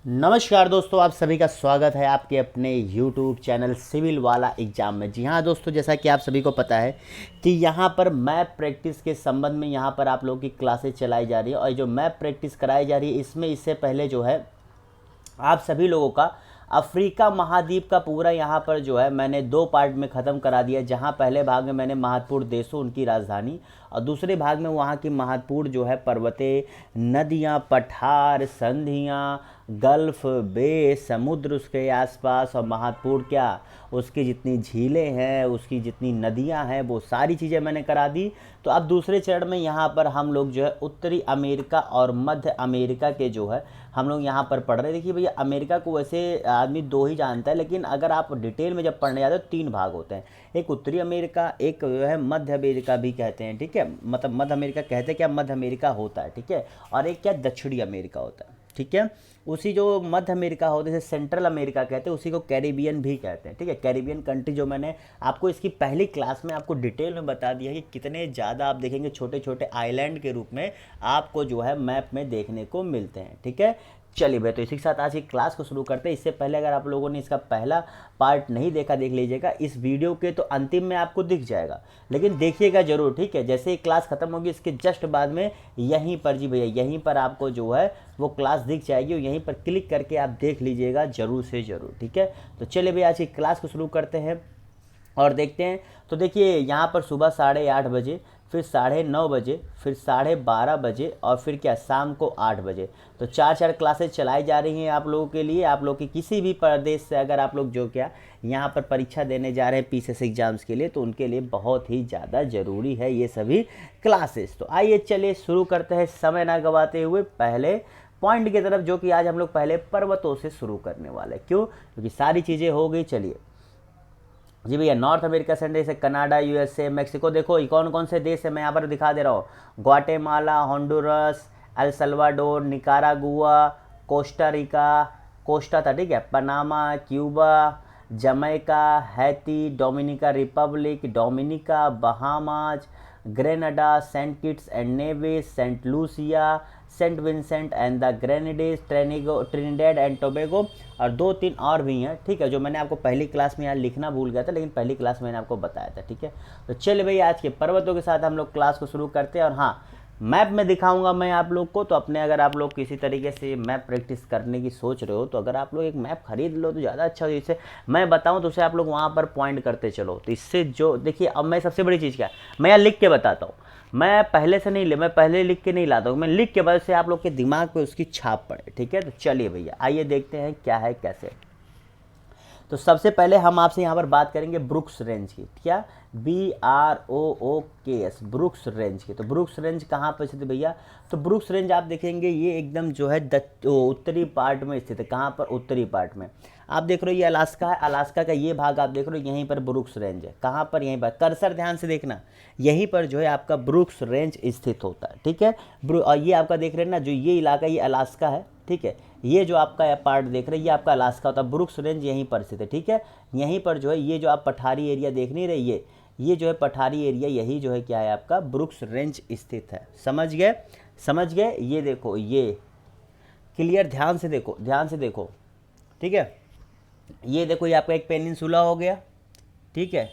नमस्कार दोस्तों, आप सभी का स्वागत है आपके अपने YouTube चैनल सिविल वाला एग्ज़ाम में। जी हाँ दोस्तों, जैसा कि आप सभी को पता है कि यहाँ पर मैप प्रैक्टिस के संबंध में यहाँ पर आप लोगों की क्लासेस चलाई जा रही है और जो मैप प्रैक्टिस कराई जा रही है इसमें इससे पहले जो है आप सभी लोगों का अफ्रीका महाद्वीप का पूरा यहाँ पर जो है मैंने 2 पार्ट में ख़त्म करा दिया। जहाँ पहले भाग में मैंने महत्वपूर्ण देशों उनकी राजधानी और दूसरे भाग में वहाँ की महत्वपूर्ण जो है पर्वतें, नदियाँ, पठार, संधियाँ, गल्फ, बे, समुद्र उसके आसपास और महत्वपूर्ण क्या उसकी जितनी झीलें हैं, उसकी जितनी नदियाँ हैं, वो सारी चीज़ें मैंने करा दी। तो अब दूसरे चरण में यहाँ पर हम लोग जो है उत्तरी अमेरिका और मध्य अमेरिका के जो है हम लोग यहाँ पर पढ़ रहे हैं। देखिए भैया, अमेरिका को वैसे आदमी 2 ही जानता है, लेकिन अगर आप डिटेल में जब पढ़ने जाते हो 3 भाग होते हैं। एक उत्तरी अमेरिका, एक जो है मध्य अमेरिका भी कहते हैं, ठीक है। मतलब मध्य अमेरिका कहते हैं क्या, मध्य अमेरिका होता है, ठीक है। और एक क्या दक्षिणी अमेरिका होता है, ठीक है। उसी जो मध्य अमेरिका होता है, जैसे सेंट्रल अमेरिका कहते हैं, उसी को कैरिबियन भी कहते हैं, ठीक है। कैरिबियन कंट्री जो मैंने आपको इसकी पहली क्लास में आपको डिटेल में बता दिया है कि कितने ज़्यादा आप देखेंगे छोटे छोटे आइलैंड के रूप में आपको जो है मैप में देखने को मिलते हैं, ठीक है। चलिए भैया, तो इसी के साथ आज की क्लास को शुरू करते हैं। इससे पहले अगर आप लोगों ने इसका पहला पार्ट नहीं देखा, देख लीजिएगा। इस वीडियो के तो अंतिम में आपको दिख जाएगा, लेकिन देखिएगा जरूर, ठीक है। जैसे ही क्लास खत्म होगी इसके जस्ट बाद में यहीं पर, जी भैया, यहीं पर आपको जो है वो क्लास दिख जाएगी और यहीं पर क्लिक करके आप देख लीजिएगा जरूर से ज़रूर, ठीक है। तो चलिए भैया, आज की क्लास को शुरू करते हैं और देखते हैं। तो देखिए, यहाँ पर सुबह 8:30 बजे, फिर 9:30 बजे, फिर 12:30 बजे और फिर क्या शाम को 8 बजे। तो 4 क्लासेस चलाई जा रही हैं आप लोगों के लिए। आप लोग की किसी भी प्रदेश से अगर आप लोग जो क्या यहाँ पर परीक्षा देने जा रहे हैं पीसीएस एग्जाम्स के लिए, तो उनके लिए बहुत ही ज़्यादा ज़रूरी है ये सभी क्लासेस। तो आइए चलिए शुरू करते हैं समय ना गवाते हुए पहले पॉइंट की तरफ, जो कि आज हम लोग पहले पर्वतों से शुरू करने वाले। क्यों? क्योंकि सारी चीज़ें हो गई। चलिए जी भैया, नॉर्थ अमेरिका से जैसे कनाडा, यूएसए, मेक्सिको, देखो ये कौन कौन से देश है मैं यहाँ पर दिखा दे रहा हूँ। Guatemala, Honduras, El Salvador, Nicaragua, Costa Rica, Costa था, ठीक है, Panama, Cuba, Jamaica, Haiti, Dominica Republic, Dominica, Bahamas, Grenada, Saint Kitts and Nevis, Saint Lucia, Saint Vincent and the Grenadines, Trinidad and Tobago और 2-3 और भी हैं, ठीक है, जो मैंने आपको पहली क्लास में यहाँ लिखना भूल गया था, लेकिन पहली क्लास में मैंने आपको बताया था, ठीक है। तो चलिए भैया, आज के पर्वतों के साथ हम लोग क्लास को शुरू करते हैं। और हाँ, मैप में दिखाऊंगा मैं आप लोग को। तो अपने अगर आप लोग किसी तरीके से मैप प्रैक्टिस करने की सोच रहे हो, तो अगर आप लोग एक मैप खरीद लो तो ज़्यादा अच्छा हो। जैसे मैं बताऊं तो उसे आप लोग वहाँ पर पॉइंट करते चलो, तो इससे जो देखिए, अब मैं सबसे बड़ी चीज़ क्या है, मैं यहाँ लिख के बताता हूँ। मैं पहले से नहीं ले, मैं पहले लिख के नहीं लाता हूँ, मैं लिख के वजह से आप लोग के दिमाग पे उसकी छाप पड़े, ठीक है। तो चलिए भैया, आइए देखते हैं क्या है कैसे। तो सबसे पहले हम आपसे यहाँ पर बात करेंगे ब्रुक्स रेंज की, क्या, BROOKS, ब्रुक्स रेंज की। तो ब्रुक्स रेंज कहाँ पर स्थित है भैया? तो ब्रुक्स रेंज आप देखेंगे ये एकदम जो है उत्तरी पार्ट में स्थित है। कहाँ पर? उत्तरी पार्ट में। आप देख रहे हो ये अलास्का है, अलास्का का ये भाग आप देख रहे हो, यहीं पर ब्रुक्स रेंज है। कहाँ पर? यहीं पर, कर्सर ध्यान से देखना, यहीं पर जो है आपका ब्रुक्स रेंज स्थित होता है, ठीक है। और ये आपका देख रहे हैं ना, जो ये इलाका ये अलास्का है, ठीक है। ये जो आपका पार्ट देख रहे हैं ये आपका अलास्का होता है। ब्रुक्स रेंज यहीं पर स्थित है, ठीक है। यहीं पर जो है ये जो आप पठारी एरिया देख नहीं रहे, ये जो है पठारी एरिया, यही जो है क्या है आपका ब्रुक्स रेंज स्थित है। समझ गए? समझ गए? ये देखो, ये क्लियर, ध्यान से देखो, ध्यान से देखो, ठीक है। ये देखो, ये आपका एक पेनिनसुला हो गया, ठीक है।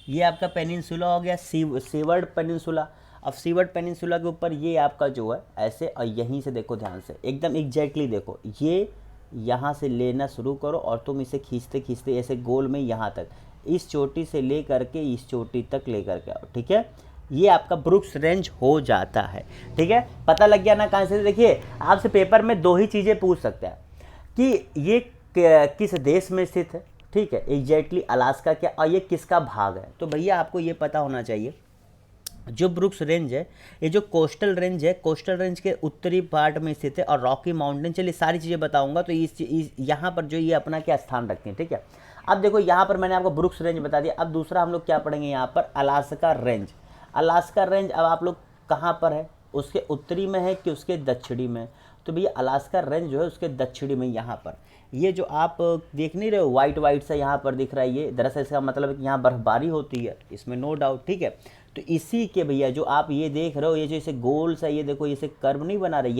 ये आपका पेनिनसुला हो गया, सीवर्ड पेनिनसुला। अब सीवर्ड पेनिनसुला के ऊपर ये आपका जो है ऐसे, और यहीं से देखो ध्यान से, एकदम एग्जैक्टली देखो, ये यहाँ से लेना शुरू करो और तुम इसे खींचते खींचते ऐसे गोल में यहाँ तक, इस चोटी से ले करके इस चोटी तक ले करके आओ, ठीक है। ये आपका ब्रुक्स रेंज हो जाता है, ठीक है। पता लग गया ना कहाँ से? देखिए, आपसे पेपर में 2 ही चीज़ें पूछ सकते हैं कि ये किस देश में स्थित है, ठीक है, एग्जैक्टली अलास्का क्या, और ये किसका भाग है। तो भैया आपको ये पता होना चाहिए, जो ब्रुक्स रेंज है, ये जो कोस्टल रेंज है, कोस्टल रेंज के उत्तरी पार्ट में स्थित है, और रॉकी माउंटेन, चलिए सारी चीज़ें बताऊंगा। तो यहाँ पर जो ये अपना क्या स्थान रखते हैं, ठीक है। अब देखो, यहाँ पर मैंने आपको ब्रुक्स रेंज बता दिया। अब दूसरा हम लोग क्या पढ़ेंगे यहाँ पर, अलास्का रेंज। अलास्का रेंज अब आप लोग कहाँ पर है, उसके उत्तरी में है कि उसके दक्षिणी में? तो भैया अलास्का रेंज जो है उसके दक्षिणी में, यहाँ पर ये जो आप देख नहीं रहे हो वाइट वाइट सा यहाँ पर दिख रहा है, ये दरअसल इसका मतलब है कि यहाँ बर्फबारी होती है, इसमें नो डाउट, ठीक है। तो इसी के भैया जो आप ये देख रहे हो, ये जो इसे गोल सा ये देखो इसे कर्व नहीं बना रहे,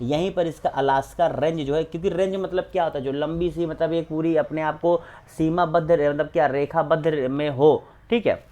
यहीं पर इसका अलास्का रेंज जो है, क्योंकि रेंज मतलब क्या होता है, जो लंबी सी मतलब एक पूरी अपने आप को सीमाबद्ध मतलब क्या रेखाबद्ध में हो, ठीक है।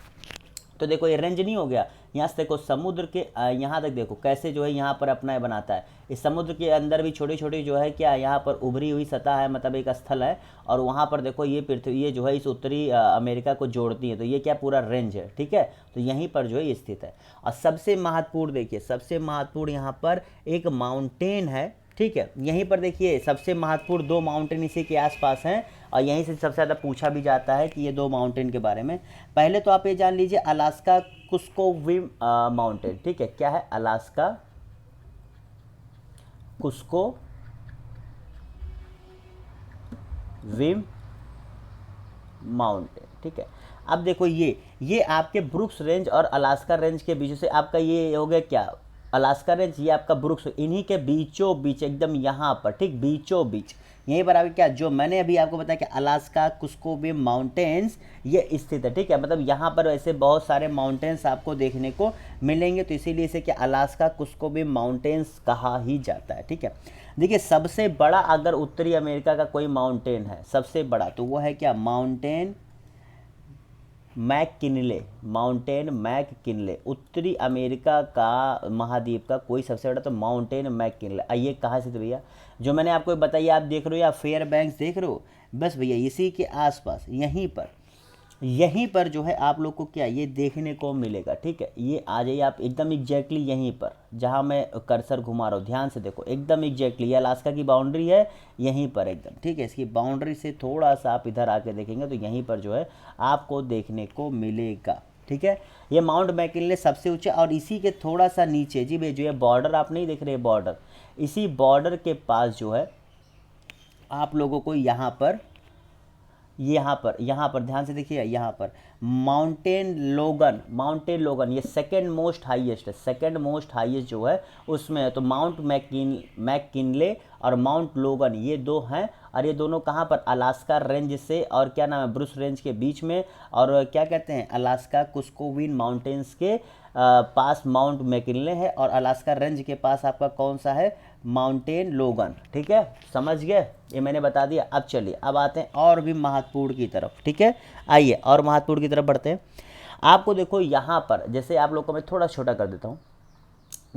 तो देखो ये रेंज नहीं हो गया, यहाँ से देखो समुद्र के यहाँ तक देखो कैसे जो है यहाँ पर अपना बनाता है। इस समुद्र के अंदर भी छोटी छोटी जो है क्या यहाँ पर उभरी हुई सतह है, मतलब एक स्थल है, और वहाँ पर देखो ये पृथ्वी ये जो है इस उत्तरी अमेरिका को जोड़ती है, तो ये क्या पूरा रेंज है, ठीक है। तो यहीं पर जो है ये स्थित है। और सबसे महत्वपूर्ण देखिए, सबसे महत्वपूर्ण यहाँ पर एक माउंटेन है, ठीक है। यहीं पर देखिए सबसे महत्वपूर्ण 2 माउंटेन इसी के आसपास हैं, और यहीं से सबसे ज़्यादा पूछा भी जाता है कि ये 2 माउंटेन के बारे में। पहले तो आप ये जान लीजिए अलास्का कुस्कोविम माउंटेन, ठीक है। क्या है? अलास्का कुस्कोविम माउंटेन, ठीक है। अब देखो ये आपके ब्रुक्स रेंज और अलास्का रेंज के बीच से आपका ये हो गया क्या, अलास्का रेंज, ये आपका ब्रुक्स, इन्हीं के बीचों बीच एकदम यहाँ पर, ठीक, बीचों बीच यहीं पर आपके क्या जो मैंने अभी आपको बताया कि अलास्का कुस्कोविम माउंटेन्स ये स्थित है, ठीक है। मतलब यहाँ पर ऐसे बहुत सारे माउंटेन्स आपको देखने को मिलेंगे, तो इसीलिए इसे क्या अलास्का कुस्कोविम माउंटेन्स कहा ही जाता है, ठीक है। देखिए सबसे बड़ा अगर उत्तरी अमेरिका का कोई माउंटेन है सबसे बड़ा, तो वो है क्या, माउंटेन मैककिनले, माउंटेन मैककिनले। उत्तरी अमेरिका का महाद्वीप का कोई सबसे बड़ा तो माउंटेन मैककिनले। आइए कहाँ से, तो भैया जो मैंने आपको बताइए, आप देख रहे हो या फेयर बैंक्स देख रहे हो, बस भैया इसी के आसपास यहीं पर जो है आप लोग को क्या ये देखने को मिलेगा, ठीक है। ये आ जाइए आप एकदम एग्जैक्टली यहीं पर जहाँ मैं कर्सर घुमा रहा हूँ, ध्यान से देखो एकदम एग्जैक्टली, ये अलास्का की बाउंड्री है यहीं पर एकदम, ठीक है। इसकी बाउंड्री से थोड़ा सा आप इधर आके देखेंगे तो यहीं पर जो है आपको देखने को मिलेगा, ठीक है। ये माउंट मैककिनले सबसे ऊंचा, और इसी के थोड़ा सा नीचे जी भाई जो है बॉर्डर आप नहीं देख रहे बॉर्डर, इसी बॉर्डर के पास जो है आप लोगों को यहाँ पर ध्यान से देखिए, यहाँ पर माउंटेन लोगन ये सेकंड मोस्ट हाईएस्ट है, सेकंड मोस्ट हाईएस्ट जो है उसमें है। तो माउंट मैककिनले और माउंट लोगन ये 2 हैं, और ये दोनों कहाँ पर, अलास्का रेंज से और क्या नाम है, ब्रुस रेंज के बीच में, और क्या कहते हैं, अलास्का कुस्कोविन माउंटेन्स के पास माउंट मैककिनले है, और अलास्का रेंज के पास आपका कौन सा है, माउंटेन लोगन, ठीक है। समझ गए, ये मैंने बता दिया। अब चलिए अब आते हैं और भी महत्वपूर्ण की तरफ, ठीक है। आइए और महत्वपूर्ण की तरफ बढ़ते हैं। आपको देखो यहाँ पर, जैसे आप लोग को मैं थोड़ा छोटा कर देता हूँ,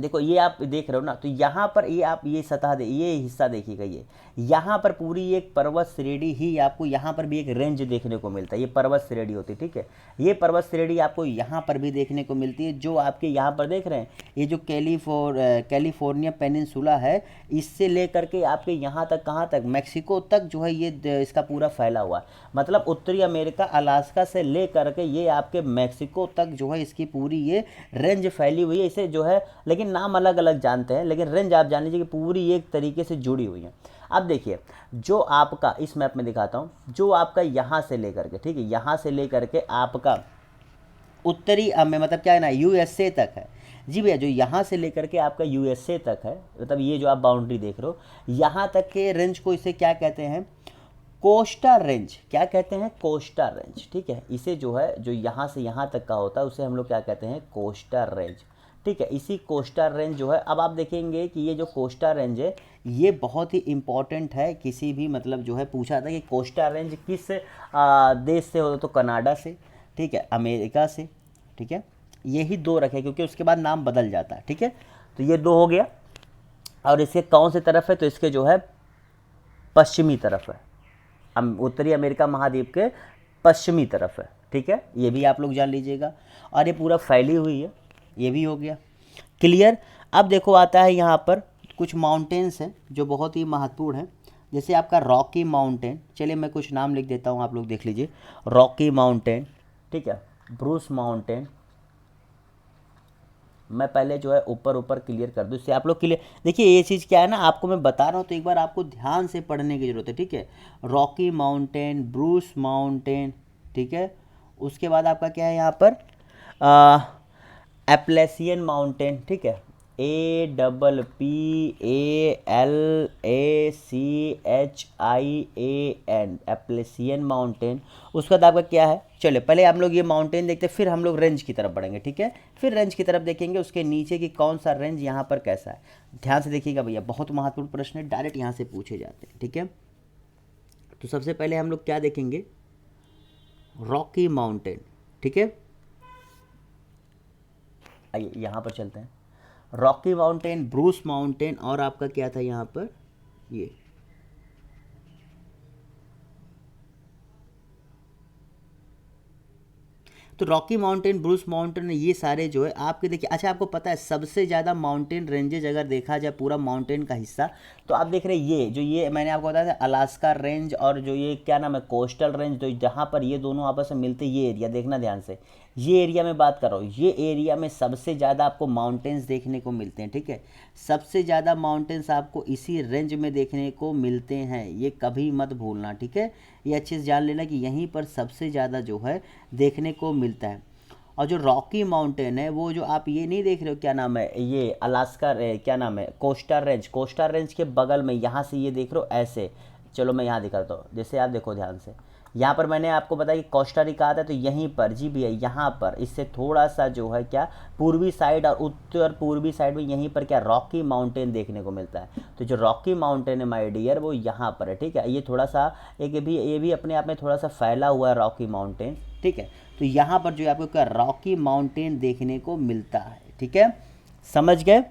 देखो ये आप देख रहे हो ना, तो यहाँ पर ये आप ये सतह ये हिस्सा देखिएगा, ये यहाँ पर पूरी एक पर्वत श्रेणी ही आपको यहाँ पर भी एक रेंज देखने को मिलता है, ये पर्वत श्रेणी होती है, ठीक है। ये पर्वत श्रेणी आपको यहाँ पर भी देखने को मिलती है, जो आपके यहाँ पर देख रहे हैं ये जो कैलिफोर्निया पेनिनसुला है, इससे लेकर के आपके यहाँ तक कहाँ तक, मैक्सिको तक जो है ये इसका पूरा फैला हुआ है। मतलब उत्तरी अमेरिका अलास्का से ले करके ये आपके मैक्सिको तक जो है इसकी पूरी ये रेंज फैली हुई है। इसे जो है लेकिन नाम अलग अलग जानते हैं, लेकिन रेंज आप जान लीजिए कि पूरी एक तरीके से जुड़ी हुई है। अब देखिए जो आपका इस मैप में दिखाता हूँ, जो आपका यहाँ से लेकर के, ठीक है, यहाँ से लेकर के आपका उत्तरी में मतलब क्या है ना, यूएसए तक है जी भैया, जो यहाँ से लेकर के आपका यूएसए तक है, मतलब ये जो आप बाउंड्री देख रहे हो यहाँ तक के रेंज को इसे क्या कहते हैं, कोस्टा रेंज। क्या कहते हैं, कोस्टा रेंज, ठीक है। इसे जो है जो यहाँ से यहाँ तक का होता है उसे हम लोग क्या कहते हैं, कोस्टा रेंज, ठीक है। इसी कोस्टा रेंज जो है, अब आप देखेंगे कि ये जो कोस्टा रेंज है ये बहुत ही इम्पॉर्टेंट है, किसी भी मतलब जो है पूछा था कि कोस्टा रेंज किस देश से होता, तो कनाडा से, ठीक है, अमेरिका से, ठीक है। यही 2 रखे क्योंकि उसके बाद नाम बदल जाता है, ठीक है। तो ये 2 हो गया, और इसके कौन सी तरफ है, तो इसके जो है पश्चिमी तरफ है, उत्तरी अमेरिका महाद्वीप के पश्चिमी तरफ है, ठीक है। ये भी आप लोग जान लीजिएगा, और ये पूरा फैली हुई है, ये भी हो गया क्लियर। अब देखो आता है यहाँ पर कुछ माउंटेन्स हैं जो बहुत ही महत्वपूर्ण हैं, जैसे आपका रॉकी माउंटेन, चलिए मैं कुछ नाम लिख देता हूँ, आप लोग देख लीजिए, रॉकी माउंटेन, ठीक है, ब्रूस माउंटेन। मैं पहले जो है ऊपर क्लियर कर दूँ, इससे आप लोग क्लियर देखिए। ये चीज़ क्या है ना, आपको मैं बता रहा हूँ तो एक बार आपको ध्यान से पढ़ने की ज़रूरत है, ठीक है। रॉकी माउंटेन, ब्रूस माउंटेन, ठीक है। उसके बाद आपका क्या है यहाँ पर एप्लेसियन माउंटेन, ठीक है, APPALACHIAN, एप्लेसियन माउंटेन। उसके बाद आपका क्या है, चलो पहले हम लोग ये माउंटेन देखते हैं, फिर हम लोग रेंज की तरफ बढ़ेंगे, ठीक है। फिर रेंज की तरफ देखेंगे उसके नीचे की कौन सा रेंज यहाँ पर कैसा है। ध्यान से देखिएगा भैया, बहुत महत्वपूर्ण प्रश्न है, डायरेक्ट यहाँ से पूछे जाते हैं, ठीक है। तो सबसे पहले हम लोग क्या देखेंगे, रॉकी माउंटेन, ठीक है। आइए यहाँ पर चलते हैं, रॉकी माउंटेन, ब्रूस माउंटेन, और आपका क्या था यहाँ पर ये तो रॉकी माउंटेन, ब्रूस माउंटेन, ये सारे जो है आपके देखिए। अच्छा, आपको पता है सबसे ज़्यादा माउंटेन रेंजेज अगर देखा जाए पूरा माउंटेन का हिस्सा, तो आप देख रहे हैं ये जो ये मैंने आपको बताया था अलास्का रेंज और जो ये क्या नाम है कोस्टल रेंज, तो जहाँ पर ये दोनों आपस में मिलते, ये एरिया देखना ध्यान से, ये एरिया में बात कर रहा हूँ, ये एरिया में सबसे ज़्यादा आपको माउंटेन्स देखने को मिलते हैं, ठीक है। सबसे ज़्यादा माउंटेन्स आपको इसी रेंज में देखने को मिलते हैं, ये कभी मत भूलना, ठीक है। ये अच्छे से जान लेना कि यहीं पर सबसे ज़्यादा जो है देखने को मिलता है। और जो रॉकी माउंटेन है वो जो आप ये नहीं देख रहे हो क्या नाम है, ये अलास्का क्या नाम है कोस्टा रेंज के बगल में यहाँ से ये देख रहे हो ऐसे। चलो मैं यहाँ दिखाता हूँ, जैसे आप देखो ध्यान से, यहाँ पर मैंने आपको बताया कि कोस्टा रिका आता है, तो यहीं पर जी भैया यहाँ पर इससे थोड़ा सा जो है क्या पूर्वी साइड और उत्तर पूर्वी साइड में यहीं पर क्या रॉकी माउंटेन देखने को मिलता है। तो जो रॉकी माउंटेन है माय डियर वो यहाँ पर है, ठीक है। ये थोड़ा सा ये भी अपने आप में थोड़ा सा फैला हुआ है रॉकी माउंटेन, ठीक है। तो यहाँ पर जो है आपको क्या रॉकी माउंटेन देखने को मिलता है, ठीक है, समझ गए,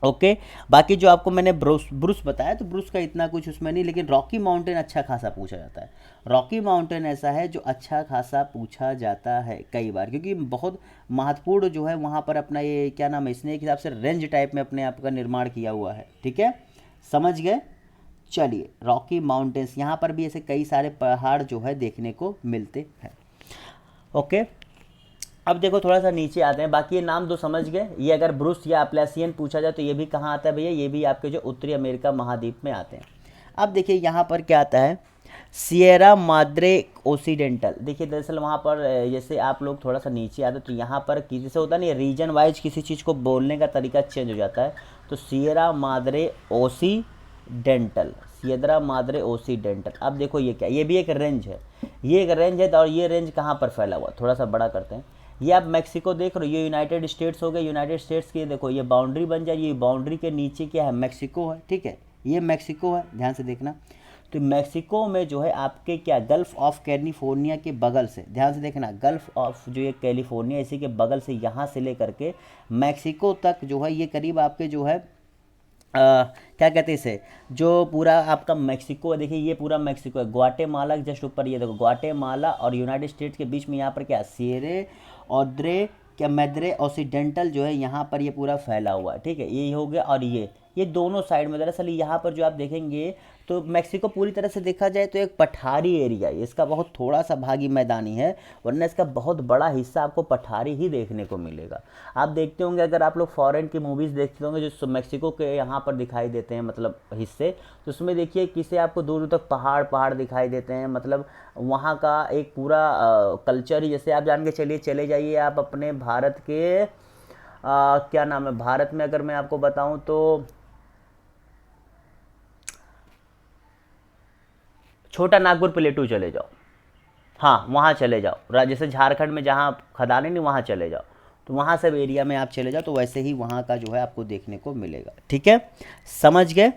ओके। बाकी जो आपको मैंने ब्रूस बताया, तो ब्रूस का इतना कुछ उसमें नहीं, लेकिन रॉकी माउंटेन अच्छा खासा पूछा जाता है। रॉकी माउंटेन ऐसा है जो अच्छा खासा पूछा जाता है कई बार, क्योंकि बहुत महत्वपूर्ण जो है वहाँ पर अपना ये क्या नाम है इसने एक हिसाब से रेंज टाइप में अपने आप का निर्माण किया हुआ है, ठीक है, समझ गए। चलिए, रॉकी माउंटेन्स, यहाँ पर भी ऐसे कई सारे पहाड़ जो है देखने को मिलते हैं, ओके। अब देखो थोड़ा सा नीचे आते हैं, बाकी ये नाम दो समझ गए। ये अगर ब्रूस या अप्लेसियन पूछा जाए तो ये भी कहाँ आता है भैया, ये भी आपके जो उत्तरी अमेरिका महाद्वीप में आते हैं। अब देखिए यहाँ पर क्या आता है, सिएरा माद्रे ओसिडेंटल। देखिए दरअसल वहाँ पर जैसे आप लोग थोड़ा सा नीचे आते तो यहाँ पर किसी से होता नहीं, रीजन वाइज किसी चीज़ को बोलने का तरीका चेंज हो जाता है। तो सिएरा माद्रे ओसिडेंटल, सिएरा माद्रे ओसिडेंटल। अब देखो ये क्या, ये भी एक रेंज है, ये एक रेंज है, और ये रेंज कहाँ पर फैला हुआ, थोड़ा सा बड़ा करते हैं। ये आप मैक्सिको देख रहे हो, ये यूनाइटेड स्टेट्स हो गए, यूनाइटेड स्टेट्स की देखो ये बाउंड्री बन जाए, ये बाउंड्री के नीचे क्या है, मैक्सिको है, ठीक है, ये मैक्सिको है, ध्यान से देखना। तो मैक्सिको में जो है आपके क्या गल्फ ऑफ कैलिफोर्निया के बगल से, ध्यान से देखना, गल्फ ऑफ जो ये कैलिफोर्निया इसी के बगल से यहाँ से लेकर के मैक्सिको तक जो है ये करीब आपके जो है क्या कहते हैं इसे, जो पूरा आपका मैक्सिको है, देखिए ये पूरा मैक्सिको है। ग्वाटेमाला जस्ट ऊपर ये देखो, ग्वाटेमाला और यूनाइटेड स्टेट्स के बीच में यहाँ पर क्या सिएरे ऑद्रे क्या मैद्रे ऑक्सीडेंटल जो है यहाँ पर ये पूरा फैला हुआ है, ठीक है, ये हो गया। और ये दोनों साइड में दरअसल यहाँ पर जो आप देखेंगे तो मैक्सिको पूरी तरह से देखा जाए तो एक पठारी एरिया है, इसका बहुत थोड़ा सा भागी मैदानी है, वरना इसका बहुत बड़ा हिस्सा आपको पठारी ही देखने को मिलेगा। आप देखते होंगे अगर आप लोग फॉरेन की मूवीज़ देखते होंगे जो मैक्सिको के यहाँ पर दिखाई देते हैं मतलब हिस्से, तो उसमें देखिए किसे आपको दूर दूर तक पहाड़ पहाड़ दिखाई देते हैं, मतलब वहाँ का एक पूरा कल्चर ही, जैसे आप जान के चलिए चले जाइए आप अपने भारत के क्या नाम है, भारत में अगर मैं आपको बताऊँ तो छोटा नागपुर प्लेटू चले जाओ, हाँ वहाँ चले जाओ, जैसे झारखंड में जहाँ खदानें नहीं वहाँ चले जाओ, तो वहाँ सब एरिया में आप चले जाओ तो वैसे ही वहाँ का जो है आपको देखने को मिलेगा, ठीक है, समझ गए,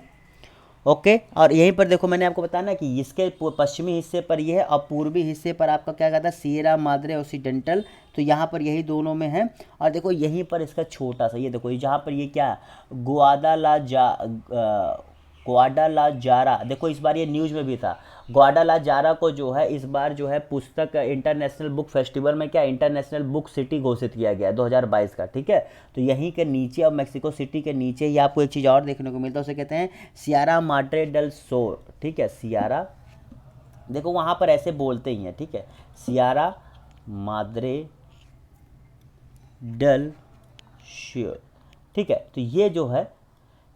ओके। और यहीं पर देखो मैंने आपको बताया ना कि इसके पश्चिमी हिस्से पर ये है और पूर्वी हिस्से पर आपका क्या कहता है सिएरा माद्रे ओसिडेंटल, तो यहाँ पर यही दोनों में है। और देखो यहीं पर इसका छोटा सा ये देखो जहाँ पर ये क्या ग्वाडालाजारा, देखो इस बार ये न्यूज़ में भी था, ग्वाडालाजारा को जो है इस बार जो है पुस्तक इंटरनेशनल बुक फेस्टिवल में क्या इंटरनेशनल बुक सिटी घोषित किया गया है 2022 का, ठीक है। तो यहीं के नीचे और मैक्सिको सिटी के नीचे ही आपको एक चीज़ और देखने को मिलता है, उसे कहते हैं सियारा माड्रे डल सोर, ठीक है, सियारा, देखो वहाँ पर ऐसे बोलते ही हैं, ठीक है, सियारा माद्रे डल श्योर, ठीक है। तो ये जो है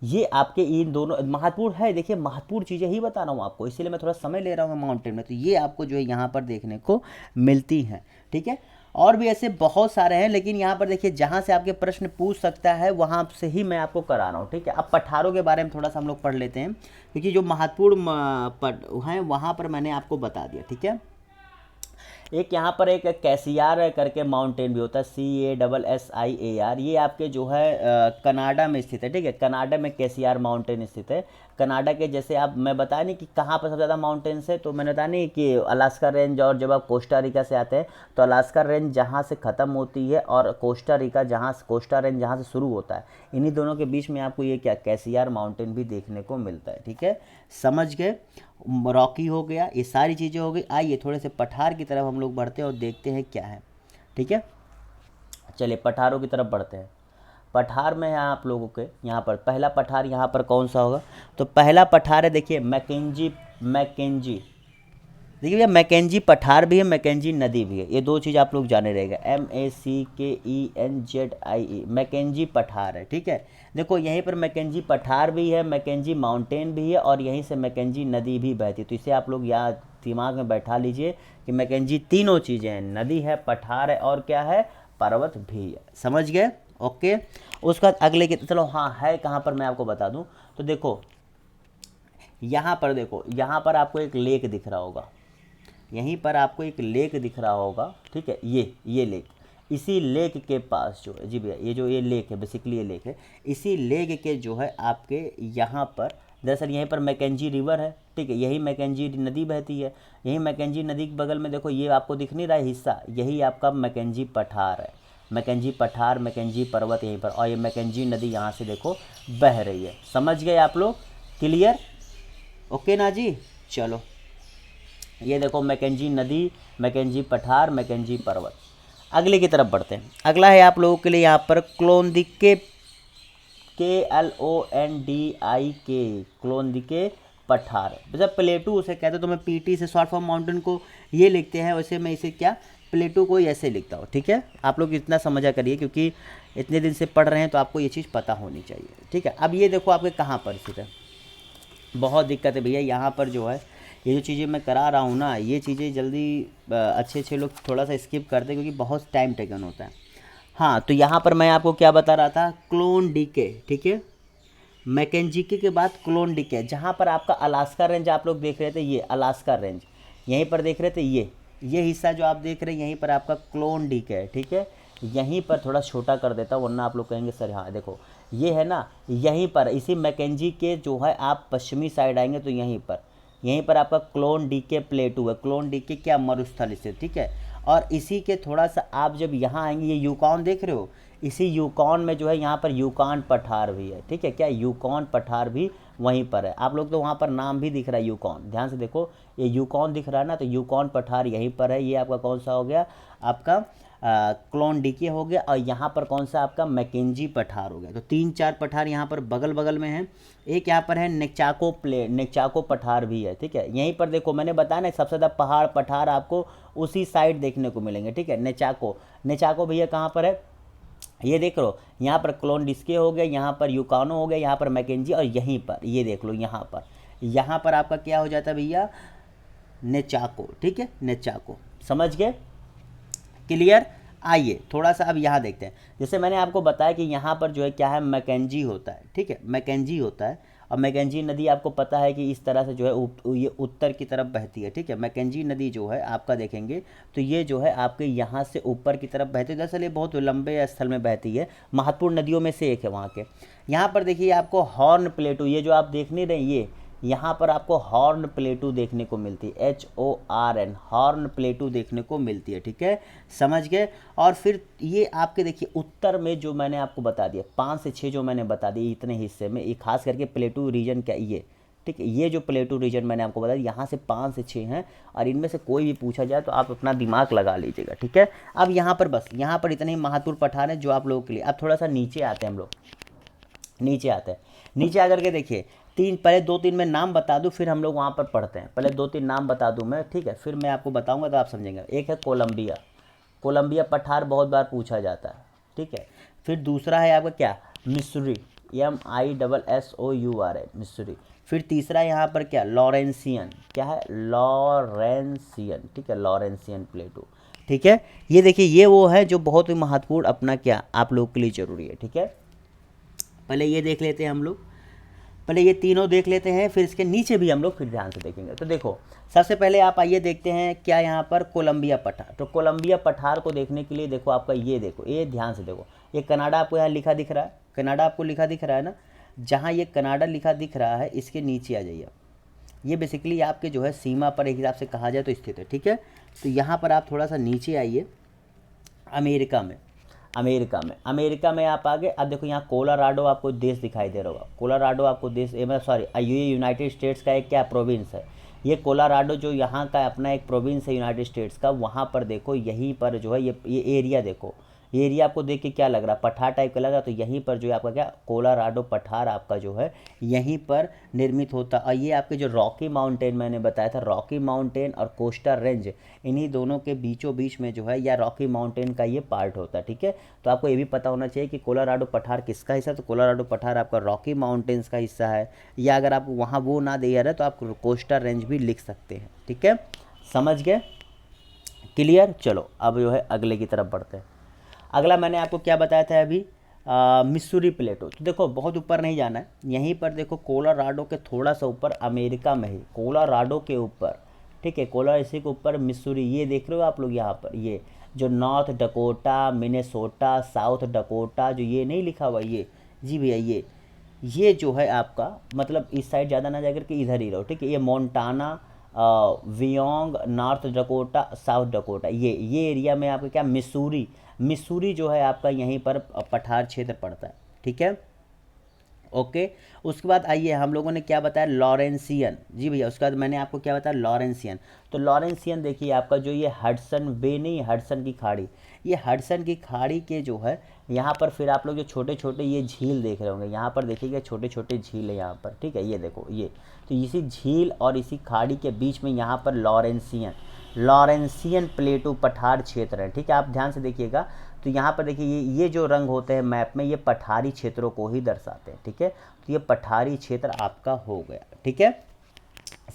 ये आपके इन दोनों महत्वपूर्ण है, देखिए महत्वपूर्ण चीज़ें ही बता रहा हूँ आपको, इसीलिए मैं थोड़ा समय ले रहा हूँ माउंटेन में, तो ये आपको जो है यहाँ पर देखने को मिलती हैं, ठीक है। और भी ऐसे बहुत सारे हैं, लेकिन यहाँ पर देखिए जहाँ से आपके प्रश्न पूछ सकता है वहाँ से ही मैं आपको करा रहा हूँ, ठीक है। अब पठारों के बारे में थोड़ा सा हम लोग पढ़ लेते हैं, क्योंकि जो महत्वपूर्ण हैं वहाँ पर मैंने आपको बता दिया, ठीक है। एक यहाँ पर एक कैसियार करके माउंटेन भी होता है, CASSIAR, ये आपके जो है कनाडा में स्थित है, ठीक है। कनाडा में कैसियार माउंटेन स्थित है। कनाडा के जैसे आप मैं बताया नहीं कि कहाँ पर सबसे ज़्यादा माउंटेन्स है, तो मैंने बताया नहीं कि अलास्का रेंज, और जब आप कोस्टा रिका से आते हैं तो अलास्का रेंज जहाँ से ख़त्म होती है और कोस्टा रिका कोस्टा रेंज जहाँ से शुरू होता है, इन्हीं दोनों के बीच में आपको ये क्या कैसियार माउंटेन भी देखने को मिलता है, ठीक है। समझ गए। रॉकी हो गया, ये सारी चीज़ें हो गई। आइए थोड़े से पठार की तरफ हम लोग बढ़ते हैं और देखते हैं क्या है, ठीक है। चलिए पठारों की तरफ बढ़ते हैं। पठार में है आप लोगों के यहाँ पर पहला पठार यहाँ पर कौन सा होगा, तो पहला पठार है देखिए मैकेंजी। देखिए भैया मैकेंजी पठार भी है, मैकेंजी नदी भी है, ये दो चीज़ आप लोग जाने रहेगा। MACKENZIE मैकेंजी पठार है, ठीक है। देखो यहीं पर मैकेंजी पठार भी है, मैकेंजी माउंटेन भी है, और यहीं से मैकेंजी नदी भी बहती है। तो इसे आप लोग यहाँ दिमाग में बैठा लीजिए कि मैकेंजी तीनों चीज़ें हैं, नदी है, पठार है, और क्या है, पर्वत भी है। समझ गए, ओके। उसके बाद अगले के, चलो हाँ है कहाँ पर मैं आपको बता दूँ। तो देखो यहाँ पर, देखो यहाँ पर आपको एक लेक दिख रहा होगा, यहीं पर आपको एक लेक दिख रहा होगा, ठीक है। ये लेक, इसी लेक के पास जो है, जी भैया ये जो ये लेक है, बेसिकली ये लेक है, इसी लेक के जो है आपके यहाँ पर, दरअसल यहीं पर मैकेंजी रिवर है, ठीक है। यही मैकेंजी नदी बहती है, यही मैकेंजी नदी के बगल में देखो ये आपको दिख नहीं रहा है हिस्सा, यही आपका मैकेंजी पठार है। मैकेंजी पठार, मैकेंजी पर्वत यहीं पर, और ये मैकेंजी नदी यहाँ से देखो बह रही है। समझ गए आप लोग, क्लियर, ओके ना जी। चलो ये देखो मैकेंजी नदी, मैकेंजी पठार, मैकेंजी पर्वत। अगले की तरफ बढ़ते हैं। अगला है आप लोगों के लिए यहाँ पर क्लोंदिके, KLONDIK, क्लोंदिके पठार। वैसे प्लेटू उसे कहते हैं, तो मैं PT से शॉर्ट फॉर्म माउंटेन को ये लिखते हैं, वैसे मैं इसे क्या प्लेटू को ऐसे लिखता हूँ, ठीक है। आप लोग इतना समझा करिए, क्योंकि इतने दिन से पढ़ रहे हैं तो आपको ये चीज़ पता होनी चाहिए, ठीक है। अब ये देखो आपके कहाँ पर स्थित है, बहुत दिक्कत है भैया यहाँ पर जो है, ये जो चीज़ें मैं करा रहा हूँ ना, ये चीज़ें जल्दी अच्छे लोग थोड़ा सा स्किप करते हैं, क्योंकि बहुत टाइम टेकन होता है। हाँ तो यहाँ पर मैं आपको क्या बता रहा था, क्लोंडिके, ठीक है। मैकेंजिकी के बाद क्लोंडिके, जहाँ पर आपका अलास्का रेंज आप लोग देख रहे थे, ये अलास्का रेंज यहीं पर देख रहे थे, ये हिस्सा जो आप देख रहे हैं यहीं पर आपका क्लोंडिके है, ठीक है। यहीं पर थोड़ा छोटा कर देता हूँ, वरना आप लोग कहेंगे सर हाँ देखो ये है ना, यहीं पर इसी मैकेंजी के जो है आप पश्चिमी साइड आएंगे तो यहीं पर आपका क्लोंडिके प्लेटू है। क्लोंडिके क्या, मरुस्थल स्थित, ठीक है। और इसी के थोड़ा सा आप जब यहाँ आएंगे, ये यूकॉन देख रहे हो, इसी यूकॉन में जो है यहाँ पर यूकॉन पठार भी है, ठीक है। क्या, यूकॉन पठार भी वहीं पर है। आप लोग तो वहाँ पर नाम भी दिख रहा है यूकॉन, ध्यान से देखो ये यूकॉन दिख रहा है ना, तो यूकॉन पठार यहीं पर है। ये आपका कौन सा हो गया, आपका क्लोंडिके हो गया, और यहाँ पर कौन सा आपका मैकेंजी पठार हो गया। तो 3-4 पठार यहाँ पर बगल बगल में हैं। एक यहाँ पर है नेक्चाको पठार भी है, ठीक है। यहीं पर देखो मैंने बताया ना, सबसे ज़्यादा पहाड़ पठार आपको उसी साइड देखने को मिलेंगे, ठीक है। नेचाको भैया कहाँ पर है, ये देख लो, यहाँ पर क्लोंडिस्के हो गया, यहाँ पर यूकानो हो गया, यहाँ पर मैकेंजी, और यहीं पर ये देख लो, यहाँ पर आपका क्या हो जाता है भैया, नेचाको, ठीक है, नेचाको। समझ गए, क्लियर। आइए थोड़ा सा अब यहाँ देखते हैं। जैसे मैंने आपको बताया कि यहाँ पर जो है क्या है, मैकेंजी होता है, ठीक है, मैकेंजी होता है। और मैकेंजी नदी आपको पता है कि इस तरह से जो है ये उत्तर की तरफ बहती है, ठीक है। मैकेंजी नदी जो है आपका देखेंगे तो ये जो है आपके यहाँ से ऊपर की तरफ बहती है। दरअसल ये बहुत लंबे स्थल में बहती है, महत्वपूर्ण नदियों में से एक है वहाँ के। यहाँ पर देखिए आपको हॉर्न प्लेटू, ये जो आप देख नहीं रहे, ये यहाँ पर आपको हॉर्न प्लेटू देखने को मिलती है, HORN, हॉर्न प्लेटू देखने को मिलती है, ठीक है। समझ गए। और फिर ये आपके देखिए उत्तर में जो मैंने आपको बता दिया 5 से 6 जो मैंने बता दिए इतने हिस्से में, ये खास करके प्लेटू रीजन क्या ये, ठीक है। ये जो प्लेटू रीजन मैंने आपको बताया यहाँ से 5 से 6 हैं, और इनमें से कोई भी पूछा जाए तो आप अपना दिमाग लगा लीजिएगा, ठीक है। अब यहाँ पर बस यहाँ पर इतने ही महत्वपूर्ण पठार हैं जो आप लोगों के लिए। अब थोड़ा सा नीचे आते हैं हम लोग, नीचे आते हैं। नीचे आकर के देखिए पहले 2-3 मैं नाम बता दूं, फिर हम लोग वहाँ पर पढ़ते हैं। पहले 2-3 नाम बता दूं मैं, ठीक है, फिर मैं आपको बताऊंगा तो आप समझेंगे। एक है कोलंबिया पठार, बहुत बार पूछा जाता है, ठीक है। फिर दूसरा है आपका क्या, मिस्सूरी, MISSOURI, मिस्सूरी। फिर तीसरा यहाँ पर क्या, लॉरेंसियन, क्या है, लॉरेंसियन, ठीक है, लॉरेंसियन प्लेटू। ठीक है। ये देखिए ये वो है जो बहुत ही महत्वपूर्ण अपना क्या आप लोग के लिए ज़रूरी है। ठीक है, पहले ये देख लेते हैं हम लोग, पहले ये तीनों देख लेते हैं, फिर इसके नीचे भी हम लोग फिर ध्यान से देखेंगे। तो देखो सबसे पहले आप आइए देखते हैं क्या यहाँ पर कोलंबिया पठार। तो कोलंबिया पठार को देखने के लिए देखो आपका ये देखो, ये ध्यान से देखो, ये कनाडा आपको यहाँ लिखा दिख रहा है, कनाडा आपको लिखा दिख रहा है ना, जहाँ ये कनाडा लिखा दिख रहा है इसके नीचे आ जाइए। ये बेसिकली आपके जो है सीमा पर एक हिसाब से कहा जाए तो स्थित है। ठीक है, तो यहाँ पर आप थोड़ा सा नीचे आइए, अमेरिका में आप आगे। अब देखो यहाँ कोलोराडो आपको देश दिखाई दे रहा होगा, कोलोराडो आपको देश सॉरी ये यूनाइटेड स्टेट्स का एक क्या प्रोविंस है, ये कोलोराडो जो यहाँ का अपना एक प्रोविंस है यूनाइटेड स्टेट्स का। वहाँ पर देखो यहीं पर जो है ये एरिया देखो, ये एरिया आपको देख के क्या लग रहा है, पठार टाइप का लग रहा है। तो यहीं पर जो है आपका क्या कोलोराडो पठार आपका जो है यहीं पर निर्मित होता। और ये आपके जो रॉकी माउंटेन मैंने बताया था, रॉकी माउंटेन और कोस्टल रेंज, इन्हीं दोनों के बीचों बीच में जो है या रॉकी माउंटेन का ये पार्ट होता है। ठीक है, तो आपको ये भी पता होना चाहिए कि कोलोराडो पठार किसका हिस्सा है। तो कोलोराडो पठार आपका रॉकी माउंटेन्स का हिस्सा है, या अगर आप वहाँ वो ना दिया रहे तो आप कोस्टल रेंज भी लिख सकते हैं। ठीक है, समझ गए, क्लियर। चलो अब जो है अगले की तरफ बढ़ते हैं। अगला मैंने आपको क्या बताया था अभी, मिसूरी प्लेटो। तो देखो बहुत ऊपर नहीं जाना है, यहीं पर देखो कोलोराडो के थोड़ा सा ऊपर अमेरिका में ही, कोलोराडो के ऊपर, ठीक है, कोलोराडो इसी के ऊपर मिसूरी, ये देख रहे हो आप लोग यहाँ पर, ये जो north Dakota, Minnesota, south Dakota, जो ये नहीं लिखा हुआ ये, जी भैया ये जो है आपका मतलब इस साइड ज़्यादा ना जाकर के इधर ही रहो। ठीक है, ये Montana, Wyoming, North Dakota, South Dakota, ये एरिया में आपका क्या मिसूरी जो है आपका यहीं पर पठार क्षेत्र पड़ता है। ठीक है, ओके। उसके बाद आइए हम लोगों ने क्या बताया, लॉरेंसियन, जी भैया। उसके बाद मैंने आपको क्या बताया, लॉरेंसियन। तो लॉरेंसियन देखिए आपका जो ये हडसन बे नहीं, हडसन की खाड़ी, ये हडसन की खाड़ी के जो है यहाँ पर फिर आप लोग जो छोटे छोटे ये झील देख रहे होंगे, यहाँ पर देखिएगा छोटे छोटे झील है यहाँ पर। ठीक है, ये देखो ये, तो इसी झील और इसी खाड़ी के बीच में यहाँ पर लॉरेंसियन प्लेटू पठार क्षेत्र है। ठीक है, आप ध्यान से देखिएगा। तो यहाँ पर देखिए ये जो रंग होते हैं मैप में, ये पठारी क्षेत्रों को ही दर्शाते हैं। ठीक है, तो ये पठारी क्षेत्र आपका हो गया। ठीक है,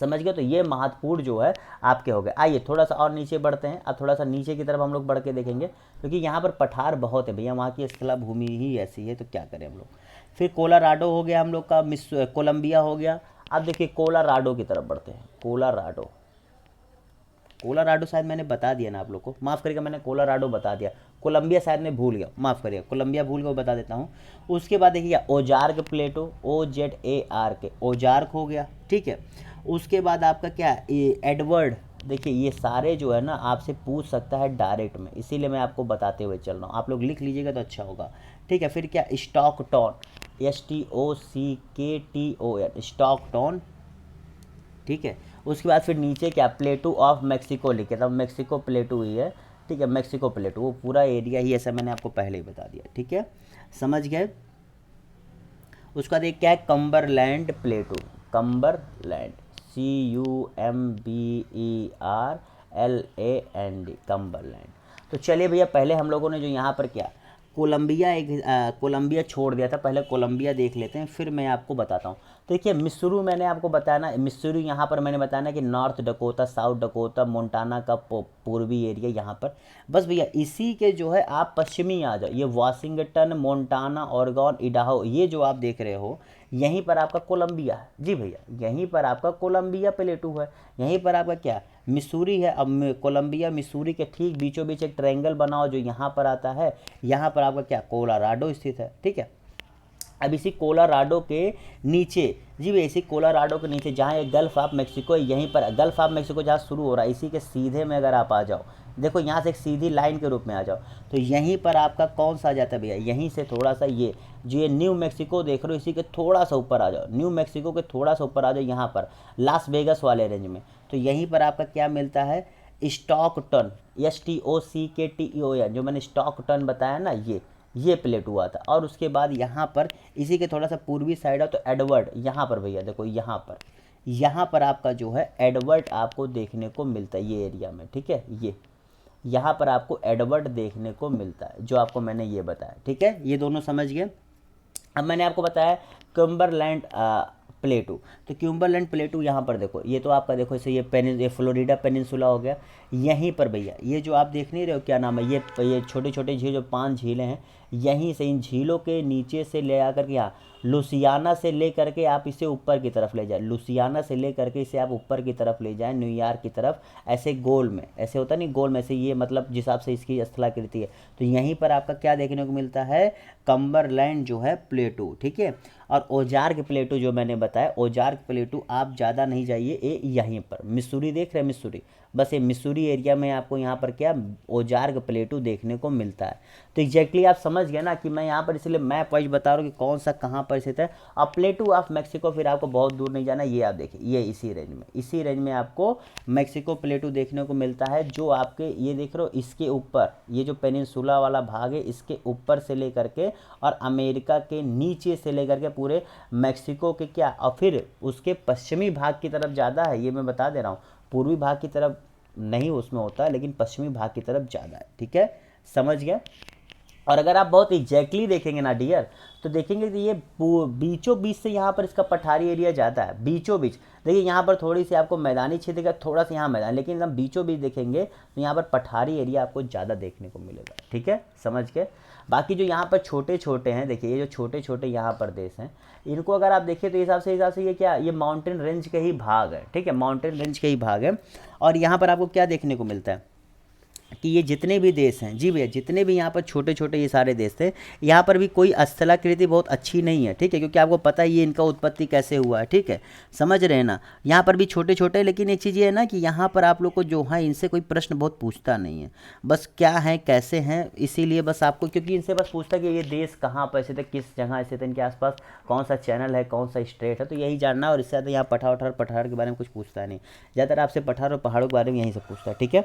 समझ गए। तो ये महत्वपूर्ण जो है आपके हो गए। आइए थोड़ा सा और नीचे बढ़ते हैं। अब थोड़ा सा नीचे की तरफ हम लोग बढ़ के देखेंगे, क्योंकि यहाँ पर पठार बहुत है भैया, वहाँ की स्थला भूमि ही ऐसी है, तो क्या करें हम लोग। फिर कोलोराडो हो गया हम लोग का, कोलंबिया हो गया। अब देखिए कोलोराडो की तरफ बढ़ते हैं। कोलोराडो शायद मैंने बता दिया ना आप लोग को, माफ़ करिएगा, मैंने कोलोराडो बता दिया, कोलंबिया शायद मैं भूल गया, माफ़ करिएगा, कोलंबिया भूल गया, बता देता हूँ। उसके बाद देखिए ओजार्क प्लेटो, OZARK, ओजार्क हो गया। ठीक है, उसके बाद आपका क्या एडवर्ड, देखिए ये सारे जो है ना आपसे पूछ सकता है डायरेक्ट में, इसीलिए मैं आपको बताते हुए चल रहा हूँ, आप लोग लिख लीजिएगा तो अच्छा होगा। ठीक है, फिर क्या स्टॉकटॉन, STOCKTON, स्टॉकटॉन। ठीक है, उसके बाद फिर नीचे क्या प्लेटू ऑफ मैक्सिको लिखे, तब मैक्सिको प्लेटू ही है। ठीक है, मैक्सिको प्लेटू वो पूरा एरिया ही, ऐसा मैंने आपको पहले ही बता दिया। ठीक है, समझ गए। उसका देख क्या है, कम्बरलैंड प्लेटू, कम्बरलैंड, CUMBERLAND, कम्बरलैंड। तो चलिए भैया, पहले हम लोगों ने जो यहाँ पर क्या कोलंबिया छोड़ दिया था, पहले कोलंबिया देख लेते हैं, फिर मैं आपको बताता हूँ। तो देखिए मिसूरी मैंने आपको बताया ना, मिसूरी यहाँ पर मैंने बताया ना कि north Dakota, South Dakota, Montana का पूर्वी एरिया यहाँ पर। बस भैया इसी के जो है आप पश्चिमी आ जाओ, ये वाशिंगटन, मोन्टाना, ओरेगन, इडाहो, ये जो आप देख रहे हो यहीं पर आपका कोलंबिया है। जी भैया, यहीं पर आपका कोलंबिया प्लेटू है, यहीं पर आपका क्या मिसूरी है। अब कोलंबिया मिसूरी के ठीक बीचों बीच एक ट्रायंगल बनाओ जो यहाँ पर आता है, यहाँ पर आपका क्या कोलोराडो स्थित है। ठीक है, अब इसी कोलोराडो के नीचे, जी भैया इसी कोलोराडो के नीचे जहाँ ये गल्फ ऑफ मैक्सिको है, यहीं पर गल्फ ऑफ मैक्सिको जहाँ शुरू हो रहा है, इसी के सीधे में अगर आप आ जाओ, देखो यहाँ से एक सीधी लाइन के रूप में आ जाओ, तो यहीं पर आपका कौन सा आ जाता है भैया, यहीं से थोड़ा सा ये जो ये न्यू मैक्सिको देख रहे हो, इसी के थोड़ा सा ऊपर आ जाओ, न्यू मैक्सिको के थोड़ा सा ऊपर आ जाओ, यहाँ पर लास वेगस वाले रेंज में। तो यहीं पर आपका क्या मिलता है, स्टॉकटन, STOCKTON, जो मैंने स्टॉकटन बताया ना, ये प्लेट हुआ था। और उसके बाद यहाँ पर इसी के थोड़ा सा पूर्वी साइड है तो एडवर्ड, यहाँ पर भैया देखो यहाँ पर आपका जो है एडवर्ड आपको देखने को मिलता है ये एरिया में। ठीक है, ये यहाँ पर आपको एडवर्ड देखने को मिलता है, जो आपको मैंने ये बताया। ठीक है, ये दोनों समझ गए। अब मैंने आपको बताया कम्बरलैंड प्लेटू। तो क्यूम्बरलैंड प्लेटू यहाँ पर देखो, ये तो आपका देखो इसे ये फ्लोरिडा पेनिनसुला हो गया। यहीं पर भैया ये जो आप देख नहीं रहे हो क्या नाम है, ये छोटे छोटे झील जो 5 झीलें हैं, यहीं से इन झीलों के नीचे से ले आकर के यहाँ लुसियाना से ले करके आप इसे ऊपर की तरफ ले जाए, लुसियाना से ले करके इसे आप ऊपर की तरफ ले जाएं, न्यूयॉर्क की तरफ, ऐसे गोल में, ऐसे होता नहीं गोल में से, ये मतलब जिस हिसाब से इसकी स्थलाकृति है। तो यहीं पर आपका क्या देखने को मिलता है, कम्बरलैंड जो है प्लेटू, ठीक है। और ओजार्क प्लेटू जो मैंने बताया, ओजार्क प्लेटू आप ज़्यादा नहीं जाइए, ये यहीं पर मिसूरी देख रहे हैं, मिसूरी, बस ये मिसूरी एरिया में आपको यहाँ पर क्या ओजार्क प्लेटू देखने को मिलता है। तो एग्जैक्टली आप समझ गए ना कि मैं यहाँ पर इसलिए मैप वाइज बता रहा हूँ कि कौन सा कहाँ पर स्थित है। और प्लेटू ऑफ मैक्सिको फिर आपको बहुत दूर नहीं जाना, ये आप देखिए, ये इसी रेंज में आपको मैक्सिको प्लेटू देखने को मिलता है, जो आपके ये देख रहे हो इसके ऊपर, ये जो पेनिनसुला वाला भाग है इसके ऊपर से लेकर के और अमेरिका के नीचे से लेकर के पूरे मैक्सिको के क्या, और फिर उसके पश्चिमी भाग की तरफ ज़्यादा है, ये मैं बता दे रहा हूँ, पूर्वी भाग की तरफ नहीं उसमें होता है, लेकिन पश्चिमी भाग की तरफ ज़्यादा है, ठीक है, समझ गया। और अगर आप बहुत एग्जैक्टली देखेंगे ना डियर, तो देखेंगे कि ये बीचों बीच से यहाँ पर इसका पठारी एरिया ज़्यादा है, बीचों बीच। देखिए यहाँ पर थोड़ी सी आपको मैदानी क्षेत्र का थोड़ा सा यहाँ मैदान, लेकिन एकदम बीचों बीच देखेंगे तो यहाँ पर पठारी एरिया आपको ज़्यादा देखने को मिलेगा, ठीक है, समझ के। बाकी जो यहाँ पर छोटे छोटे हैं, देखिए ये जो छोटे छोटे यहाँ पर देश हैं, इनको अगर आप देखिए तो हिसाब से ये क्या, ये माउंटेन रेंज के ही भाग है, ठीक है, माउंटेन रेंज के ही भाग है। और यहाँ पर आपको क्या देखने को मिलता है कि ये जितने भी देश हैं, जी भैया, जितने भी यहाँ पर छोटे छोटे ये सारे देश थे, यहाँ पर भी कोई स्थलाकृति बहुत अच्छी नहीं है, ठीक है, क्योंकि आपको पता है ये इनका उत्पत्ति कैसे हुआ है, ठीक है, समझ रहे हैं ना। यहाँ पर भी छोटे छोटे, लेकिन एक चीज़ ये है ना कि यहाँ पर आप लोग को जो है इनसे कोई प्रश्न बहुत पूछता नहीं है, बस क्या है कैसे हैं, इसीलिए बस आपको, क्योंकि इनसे बस पूछता कि ये देश कहाँ पर स्थित है, किस जगह स्थित है, इनके आसपास कौन सा चैनल है, कौन सा स्ट्रेट है, तो यही जानना। और इससे ज़्यादा यहाँ पठार के बारे में कुछ पूछता नहीं, ज़्यादातर आपसे पठार और पहाड़ों के बारे में यहीं से पूछता है, ठीक है।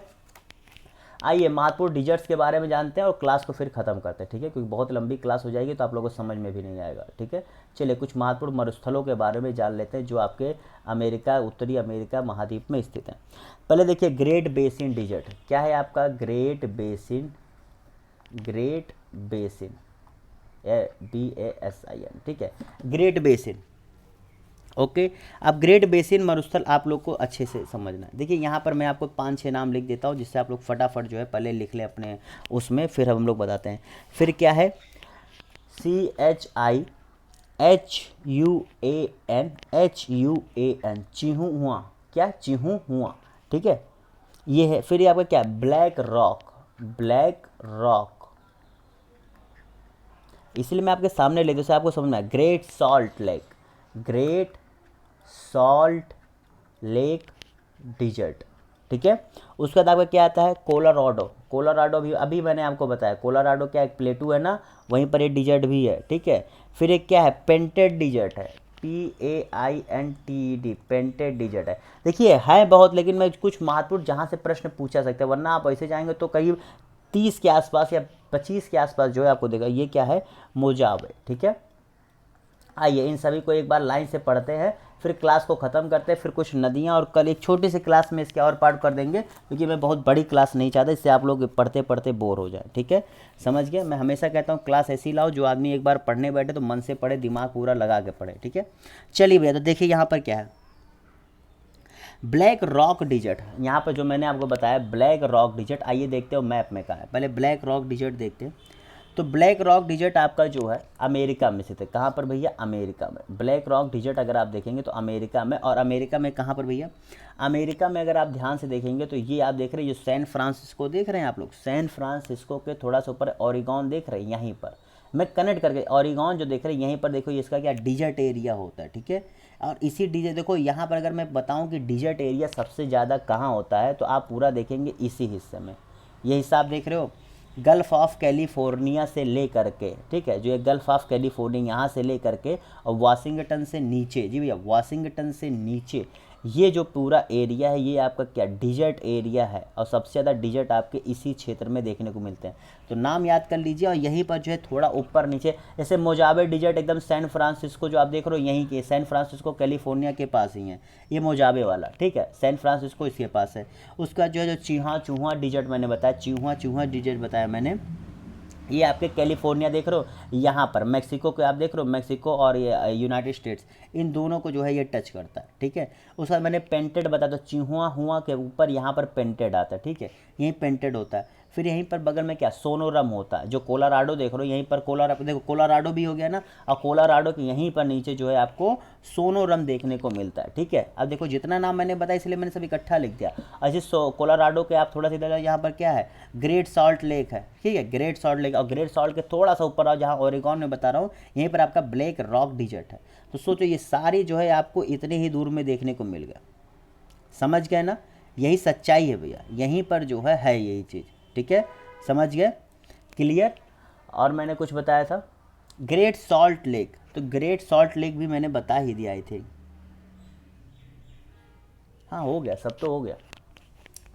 आइए महत्वपूर्ण डिजर्ट्स के बारे में जानते हैं और क्लास को फिर ख़त्म करते हैं, ठीक है, क्योंकि बहुत लंबी क्लास हो जाएगी तो आप लोगों को समझ में भी नहीं आएगा, ठीक है। चलिए कुछ महत्वपूर्ण मरुस्थलों के बारे में जान लेते हैं जो आपके अमेरिका, उत्तरी अमेरिका महाद्वीप में स्थित हैं। पहले देखिए ग्रेट बेसिन डिजर्ट, क्या है आपका ग्रेट बेसिन, BASIN, ठीक है, ग्रेट बेसिन, ओके। अब ग्रेट बेसिन मरुस्थल आप लोग को अच्छे से समझना है। देखिए यहाँ पर मैं आपको 5-6 नाम लिख देता हूँ, जिससे आप लोग फटाफट जो है पहले लिख लें अपने उसमें, फिर हम लोग बताते हैं। फिर क्या है, CHIHUAN, चिहुआ, क्या चिहुआ, ठीक है, ये है। फिर ये आपका क्या, ब्लैक रॉक, इसलिए मैं आपके सामने ले दूँ से आपको समझ में आए। ग्रेट सॉल्ट लेक डिजर्ट, ठीक है। उसके बाद आपका क्या आता है, कोलोराडो भी अभी मैंने आपको बताया, कोलोराडो क्या एक प्लेटू है ना, वहीं पर एक डिजर्ट भी है, ठीक है। फिर एक क्या है, पेंटेड डिजर्ट है, PAINTED, पेंटेड डिजर्ट है। देखिए है बहुत, लेकिन मैं कुछ महत्वपूर्ण जहाँ से प्रश्न पूछा सकते हैं, वरना आप ऐसे जाएंगे तो करीब 30 के आसपास या 25 के आसपास जो है आपको देगा। ये क्या है, मोजावे, ठीक है। आइए इन सभी को एक बार लाइन से पढ़ते हैं, फिर क्लास को ख़त्म करते हैं। फिर कुछ नदियाँ, और कल एक छोटी सी क्लास में इसके और पार्ट कर देंगे, क्योंकि मैं बहुत बड़ी क्लास नहीं चाहता, इससे आप लोग पढ़ते पढ़ते बोर हो जाए, ठीक है, समझ गए। मैं हमेशा कहता हूँ क्लास ऐसी लाओ जो आदमी एक बार पढ़ने बैठे तो मन से पढ़े, दिमाग पूरा लगा के पढ़े, ठीक है। चलिए भैया, तो देखिए यहाँ पर क्या है, ब्लैक रॉक डिजर्ट, यहाँ पर जो मैंने आपको बताया ब्लैक रॉक डिजर्ट। आइए देखते हो मैप में कहाँ है, पहले ब्लैक रॉक डिजर्ट देखते हैं। तो ब्लैक रॉक डिजर्ट आपका जो है अमेरिका में स्थित है, कहाँ पर भैया, अमेरिका में। ब्लैक रॉक डिजर्ट अगर आप देखेंगे तो अमेरिका में, और अमेरिका में कहाँ पर भैया, अमेरिका में अगर आप ध्यान से देखेंगे तो ये आप देख रहे हैं, जो सैन फ्रांसिस्को देख रहे हैं आप लोग, सैन फ्रांसिस्को के थोड़ा सा ऊपर ओरेगॉन देख रहे हैं, यहीं पर मैं कनेक्ट करके ओरेगॉन जो देख रहे हैं, यहीं पर देखो ये इसका क्या डिजर्ट एरिया होता है, ठीक है। और इसी डिजर्ट, देखो यहाँ पर अगर मैं बताऊँ कि डिजर्ट एरिया सबसे ज़्यादा कहाँ होता है, तो आप पूरा देखेंगे इसी हिस्से में। ये हिस्सा आप देख रहे हो, गल्फ़ ऑफ कैलिफोर्निया से ले करके, ठीक है, जो ये गल्फ़ ऑफ कैलिफोर्निया यहाँ से ले करके और वाशिंगटन से नीचे, जी भैया, वाशिंगटन से नीचे ये जो पूरा एरिया है, ये आपका क्या डिजर्ट एरिया है। और सबसे ज़्यादा डिजर्ट आपके इसी क्षेत्र में देखने को मिलते हैं, तो नाम याद कर लीजिए। और यहीं पर जो है थोड़ा ऊपर नीचे, जैसे मोजावे डिजर्ट एकदम सैन फ्रांसिस्को जो आप देख रहे हो, यहीं के सैन फ्रांसिस्को कैलिफोर्निया के पास ही है ये मोजावे वाला, ठीक है, सैन फ्रांसिस्को इसके पास है। उसका जो है जो चिहुआ डिजर्ट मैंने बताया, चिहुआ डिजर्ट बताया मैंने, ये आपके कैलिफोर्निया देख रहे हो, यहाँ पर मैक्सिको को आप देख रहे हो, मैक्सिको और ये यूनाइटेड स्टेट्स, इन दोनों को जो है ये टच करता है, ठीक है। उसके बाद मैंने पेंटेड बता दो, चिहुआ हुआ के ऊपर यहाँ पर पेंटेड आता है, ठीक है, यहीं पेंटेड होता है। फिर यहीं पर बगल में क्या सोनोरम होता है, जो कोलोराडो देख रहे हो, यहीं पर देखो कोलोराडो भी हो गया ना, और कोलोराडो के यहीं पर नीचे जो है आपको सोनोरम देखने को मिलता है, ठीक है। अब देखो जितना नाम मैंने बताया इसलिए मैंने सब इकट्ठा लिख दिया। ऐसे कोलोराडो के आप थोड़ा सा इधर यहाँ पर क्या है, ग्रेट सॉल्ट लेक है, ठीक है, ग्रेट सॉल्ट लेक। और ग्रेट सॉल्ट के थोड़ा सा ऊपर आओ, जहाँ ओरेगॉन में बता रहा हूँ, यहीं पर आपका ब्लैक रॉक डिजर्ट है। तो सोचो ये सारी जो है आपको इतने ही दूर में देखने को मिल गया, समझ गए ना, यही सच्चाई है भैया, यहीं पर जो है यही चीज़, ठीक है, समझ गए, क्लियर। और मैंने कुछ बताया था ग्रेट सॉल्ट लेक, तो ग्रेट सॉल्ट लेक भी मैंने बता ही दिया आई थिंक, हाँ हो गया, सब तो हो गया,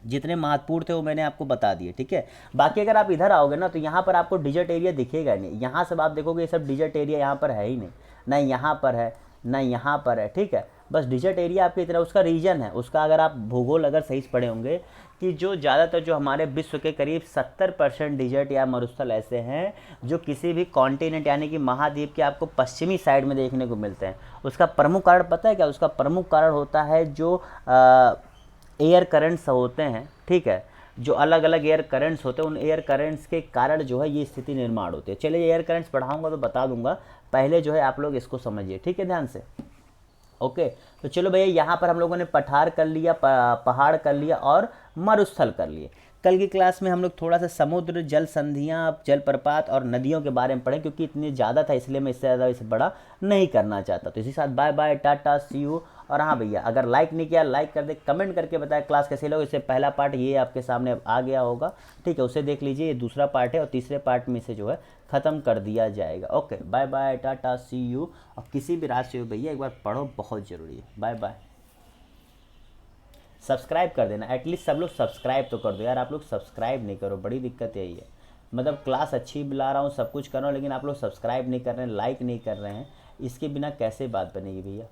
जितने महत्वपूर्ण थे वो मैंने आपको बता दिए, ठीक है। बाकी अगर आप इधर आओगे ना तो यहाँ पर आपको डिजर्ट एरिया दिखेगा नहीं, यहाँ सब आप देखोगे ये सब डिजर्ट एरिया यहाँ पर है ही नहीं, ना यहाँ पर है ना यहाँ पर है, ठीक है। बस डिजर्ट एरिया आपकी तरह उसका रीजन है, उसका अगर आप भूगोल अगर सही से पढ़े होंगे कि जो ज़्यादातर जो हमारे विश्व के करीब 70% डिजर्ट या मरुस्थल ऐसे हैं जो किसी भी कॉन्टिनेंट यानी कि महाद्वीप के आपको पश्चिमी साइड में देखने को मिलते हैं। उसका प्रमुख कारण पता है क्या, उसका प्रमुख कारण होता है जो एयर करंट्स होते हैं, ठीक है, जो अलग अलग एयर करंट्स होते हैं, उन एयर करंट्स के कारण जो है ये स्थिति निर्माण होती है। चलिए एयर करंट्स पढ़ाऊंगा तो बता दूंगा, पहले जो है आप लोग इसको समझिए, ठीक है, ध्यान से। ओके, तो चलो भैया यहाँ पर हम लोगों ने पठार कर लिया, पहाड़ कर लिया और मरुस्थल कर लिए। कल की क्लास में हम लोग थोड़ा सा समुद्र, जल संधियाँ, जलप्रपात और नदियों के बारे में पढ़ें, क्योंकि इतनी ज़्यादा था इसलिए मैं इससे ज़्यादा इसे बड़ा नहीं करना चाहता। तो इसी साथ bye bye, tata, see you. और हाँ भैया, अगर लाइक नहीं किया लाइक कर दे, कमेंट करके बताएं क्लास कैसे लोग। इससे पहला पार्ट ये आपके सामने अब आ गया होगा, ठीक है, उसे देख लीजिए, ये दूसरा पार्ट है और तीसरे पार्ट में इसे जो है ख़त्म कर दिया जाएगा। Okay, bye bye, tata, see you. और किसी भी राज से हो भैया एक बार पढ़ो, बहुत ज़रूरी है। Bye bye. सब्सक्राइब कर देना, एटलीस्ट सब लोग सब्सक्राइब तो कर दो यार, आप लोग सब्सक्राइब नहीं करो, बड़ी दिक्कत यही है। मतलब क्लास अच्छी बुला रहा हूँ, सब कुछ कर रहा हूँ, लेकिन आप लोग सब्सक्राइब नहीं कर रहे हैं, लाइक नहीं कर रहे हैं, इसके बिना कैसे बात बनेगी भैया।